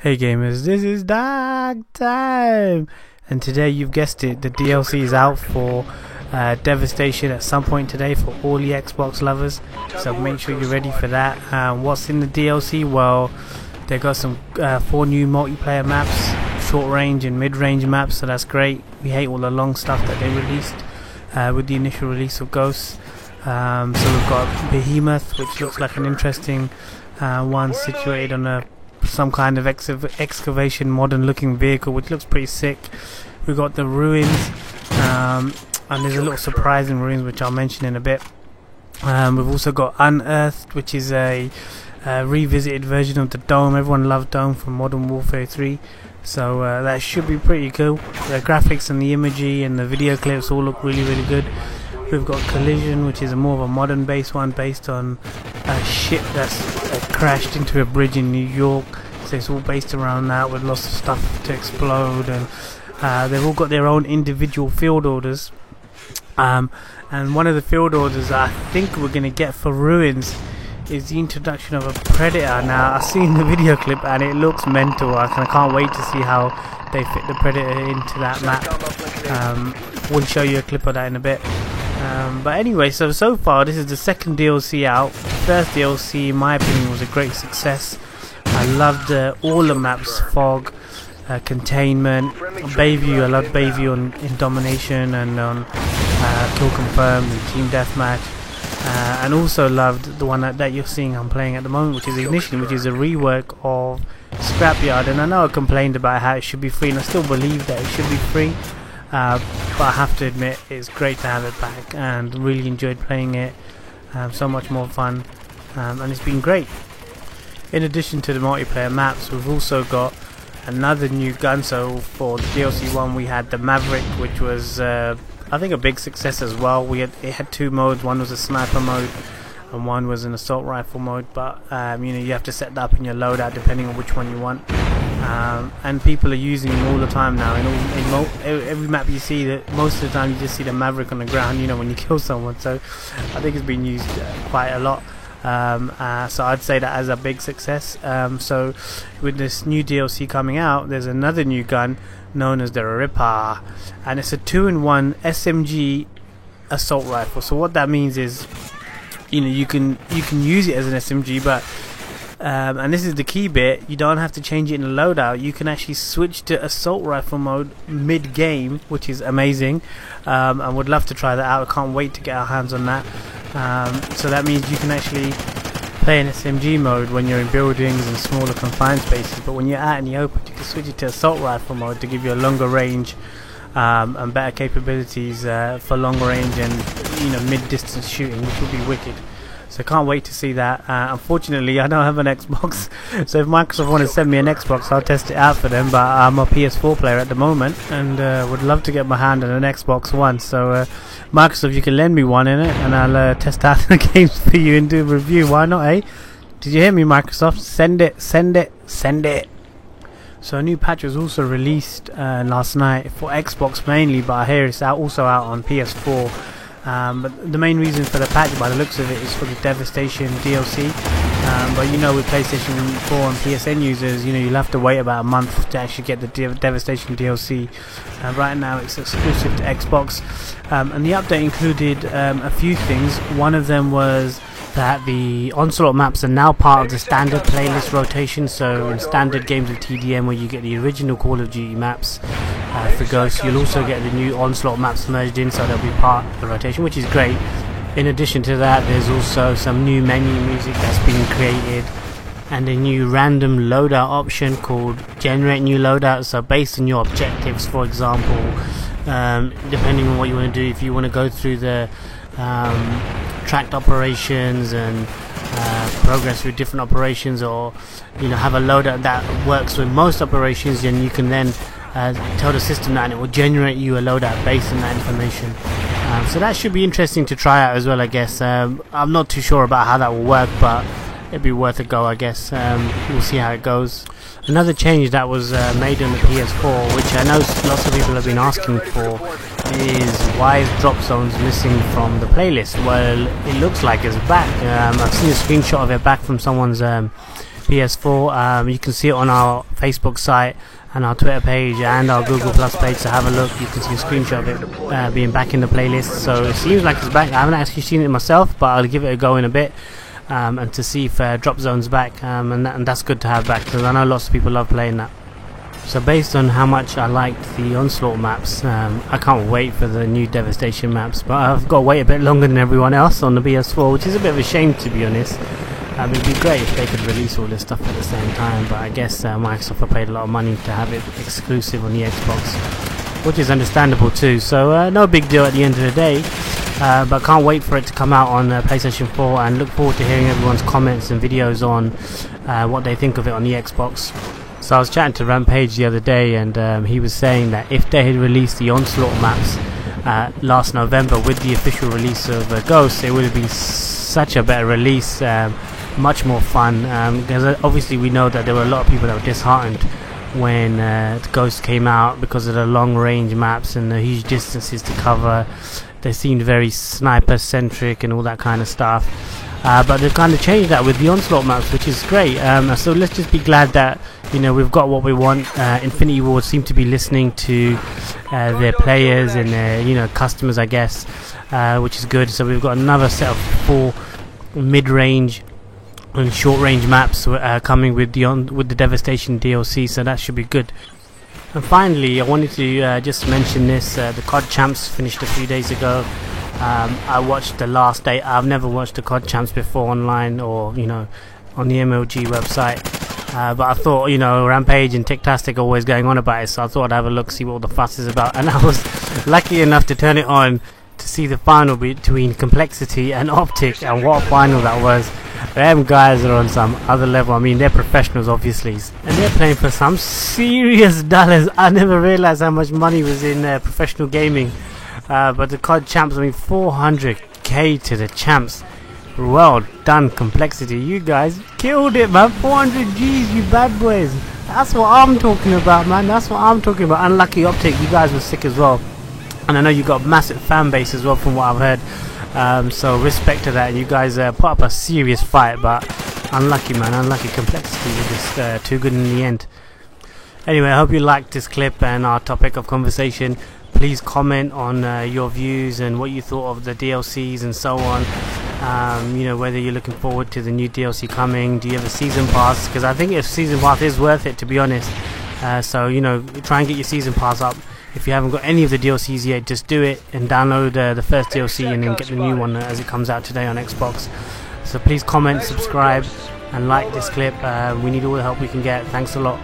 Hey gamers, this is Dark Time, and today you've guessed it, the DLC is out for Devastation at some point today for all the Xbox lovers, so make sure you're ready for that. What's in the DLC? Well, they got some 4 new multiplayer maps, short range and mid range maps, so that's great. We hate all the long stuff that they released with the initial release of Ghosts. So we've got Behemoth, which looks like an interesting one situated on some kind of excavation modern looking vehicle, which looks pretty sick. We've got the ruins, and there's a little surprise in ruins which I'll mention in a bit. We've also got Unearthed, which is a revisited version of the Dome. Everyone loved Dome from Modern Warfare 3, so that should be pretty cool. The graphics and the imagery and the video clips all look really good. We've got Collision, which is more of a modern based one based on a ship that's crashed into a bridge in New York, so it's all based around that with lots of stuff to explode, and they've all got their own individual field orders, and one of the field orders I think we're going to get for Ruins is the introduction of a Predator. Now I've seen the video clip and it looks mental. I can't wait to see how they fit the Predator into that map. We'll show you a clip of that in a bit. But anyway, so far this is the second DLC out. The first DLC in my opinion was a great success. I loved all the maps, Fog, Containment, Bayview. I loved Bayview in Domination and on Kill Confirmed and Team Deathmatch, and also loved the one that you're seeing I'm playing at the moment, which is Ignition, which is a rework of Scrapyard. And I know I complained about how it should be free, and I still believe that it should be free. But I have to admit it's great to have it back, and really enjoyed playing it. So much more fun, and it's been great. In addition to the multiplayer maps, we've also got another new gun. So for the DLC 1 we had the Maverick, which was I think a big success as well. It had 2 modes. One was a sniper mode and one was an assault rifle mode, but you have to set that up in your loadout depending on which one you want. And people are using them all the time now. In every map you see, that most of the time you just see the Maverick on the ground, when you kill someone. So I think it's been used quite a lot. So I'd say that as a big success. So with this new DLC coming out, there's another new gun known as the Ripper, and it's a 2-in-1 SMG assault rifle. So what that means is, you can use it as an SMG, but and this is the key bit, you don't have to change it in the loadout. You can actually switch to assault rifle mode mid-game, which is amazing. I would love to try that out. I can't wait to get our hands on that. So that means you can actually play in SMG mode when you're in buildings and smaller confined spaces, but when you're out in the open you can switch it to assault rifle mode to give you a longer range and better capabilities for long range and mid-distance shooting, which will be wicked. So can't wait to see that. Unfortunately I don't have an Xbox, so if Microsoft want to send me an Xbox I'll test it out for them, but I'm a PS4 player at the moment and would love to get my hand on an Xbox One. So Microsoft, you can lend me one in it and I'll test out the games for you and do a review. Why not, eh? Did you hear me, Microsoft? Send it. So a new patch was also released last night for Xbox mainly, but I hear it's also out on PS4. But the main reason for the patch, by the looks of it, is for the Devastation DLC. But with PlayStation 4 and PSN users, you'll have to wait about a month to actually get the Devastation DLC. Right now it's exclusive to Xbox, and the update included a few things. One of them was that the Onslaught maps are now part of the standard playlist rotation. So in standard games with TDM, where you get the original Call of Duty maps for Ghosts, you'll also get the new Onslaught maps merged in, so they'll be part of the rotation, which is great. In addition to that, there's also some new menu music that's been created and a new random loadout option called Generate New Loadout. So based on your objectives, for example, depending on what you want to do, if you want to go through the tracked operations and progress through different operations, or have a loadout that works with most operations, then you can then tell the system that and it will generate you a loadout based on that information. So that should be interesting to try out as well, I guess. I'm not too sure about how that will work, but it'd be worth a go, I guess. We'll see how it goes. Another change that was made on the PS4, which I know lots of people have been asking for, is why is Drop Zones missing from the playlist? Well, it looks like it's back. I've seen a screenshot of it back from someone's PS4. You can see it on our Facebook site and our Twitter page and our Google Plus page, so have a look. You can see a screenshot of it being back in the playlist, so it seems like it's back. I haven't actually seen it myself, but I'll give it a go in a bit, and to see if Drop Zone's back, and that's good to have back, because I know lots of people love playing that. So based on how much I liked the Onslaught maps, I can't wait for the new Devastation maps, but I've got to wait a bit longer than everyone else on the PS4, which is a bit of a shame, to be honest. It'd be great if they could release all this stuff at the same time, but I guess Microsoft have paid a lot of money to have it exclusive on the Xbox, which is understandable too, so no big deal at the end of the day, but can't wait for it to come out on PlayStation 4, and look forward to hearing everyone's comments and videos on what they think of it on the Xbox. So I was chatting to Rampage the other day, and he was saying that if they had released the Onslaught maps last November with the official release of Ghost, it would have been such a better release, much more fun, because obviously we know that there were a lot of people that were disheartened when Ghost came out because of the long range maps and the huge distances to cover. They seemed very sniper centric and all that kind of stuff, but they've kind of changed that with the Onslaught maps, which is great. So let's just be glad that, you know, we've got what we want. Infinity Ward seem to be listening to their players and their, you know, customers, I guess, which is good. So we've got another set of 4 mid-range and short-range maps coming with the Devastation DLC, so that should be good. And finally, I wanted to just mention this: the COD Champs finished a few days ago. I watched the last day. I've never watched the COD Champs before online, or, you know, on the MLG website. But I thought, you know, Rampage and Ticktastic are always going on about it, so I thought I'd have a look, see what all the fuss is about. And I was lucky enough to turn it on to see the final between Complexity and Optic, and what a final that was. Them guys are on some other level. I mean, they're professionals, obviously, and they're playing for some serious dollars. I never realized how much money was in professional gaming. But the COD Champs, I mean, 400k to the champs. Well done, Complexity. You guys killed it, man. 400 G's, you bad boys. That's what I'm talking about, man. That's what I'm talking about. Unlucky Optic, you guys were sick as well. And I know you got a massive fan base as well, from what I've heard. So respect to that. You guys put up a serious fight, but unlucky, man. Unlucky. Complexity was just too good in the end. Anyway, I hope you liked this clip and our topic of conversation. Please comment on your views and what you thought of the DLCs and so on. You know, whether you're looking forward to the new DLC coming. Do you have a season pass? Because I think a season pass is worth it, to be honest. So, you know, try and get your season pass up. If you haven't got any of the DLCs yet, just do it and download the first DLC and then get the new one as it comes out today on Xbox. So please comment, subscribe and like this clip. We need all the help we can get. Thanks a lot.